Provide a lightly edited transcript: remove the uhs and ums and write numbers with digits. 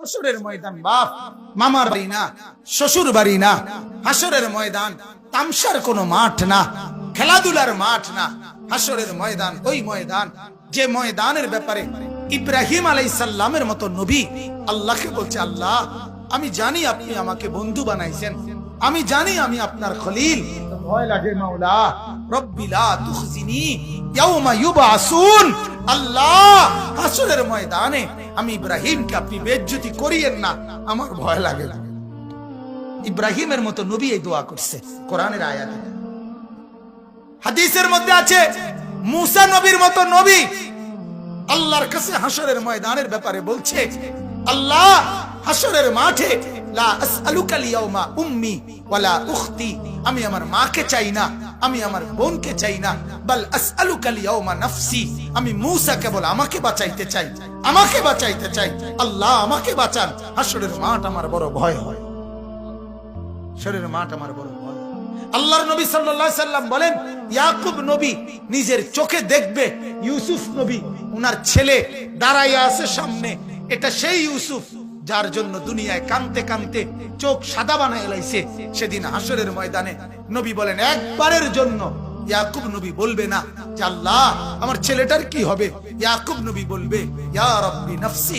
হাসরের ময়দান বাপ মামার বাড়ি না, শ্বশুর বাড়ি না। হাসরের ময়দান তামসার কোনো মাঠ না, খেলাধুলার মাঠ না। হাসরের ময়দান ওই ময়দান যে ময়দানের ব্যাপারে ইব্রাহিম আলাইহিস সালামের মতো নবী আল্লাহকে বলছে, আল্লাহ আমি জানি আপনি আমাকে বন্ধু বানাইছেন, আমি জানি আমি আপনার খলিল, ভয় লাগে মাওলা। রব্বি লা তুখজিনি ইয়াউমা ইউবআসুন। আল্লাহ হাসরের ময়দানে আমি ইব্রাহিমকে আপনি বেইজ্জতি করিয়েন না, আমার ভয় লাগে। ইব্রাহিমের মতো নবী এই দোয়া করছে কোরআনের আয়াতে। হাদিসের মধ্যে আছে মুসা নবীর মতো নবী আল্লাহর কাছে হাসরের ময়দানের ব্যাপারে বলছে, আল্লাহ হাসরের মাঠে লা আসআলুকা লিয়াউমা উম্মি ওয়ালা উখতি, আমি আমার মাকে চাই না, আমি আমার বোনকে চাই না, বাল আসআলুকা লিয়াউমা নাফসি, আমি মুসা কেবল আমাকে বাঁচাইতে চাই, আমাকে বাঁচাইতে চাই। আল্লাহ আমাকে বাঁচান, হাসরের মাঠ আমার বড় ভয় হয়, হাসরের মাঠ আমার বড় ভয়। আল্লাহর নবী সাল্লাল্লাহু আলাইহি সাল্লাম বলেন, ইয়াকুব নবী নিজের চোখে দেখবে ইউসুফ নবী উনার ছেলে দাঁড়াইয়া আছে সামনে, এটা সেই ইউসুফ যার জন্য দুনিয়ায় কানতে কানতে চোখ সাদা বানায় লাইছে। সেদিন হাসরের ময়দানে নবী বলেন, একবারের জন্য ইয়াকুব নবী বলবে না যে আল্লাহ আমার ছেলেটার কি হবে, ইয়াকুব নবী বলবে, ইয়া রাব্বি নাফসি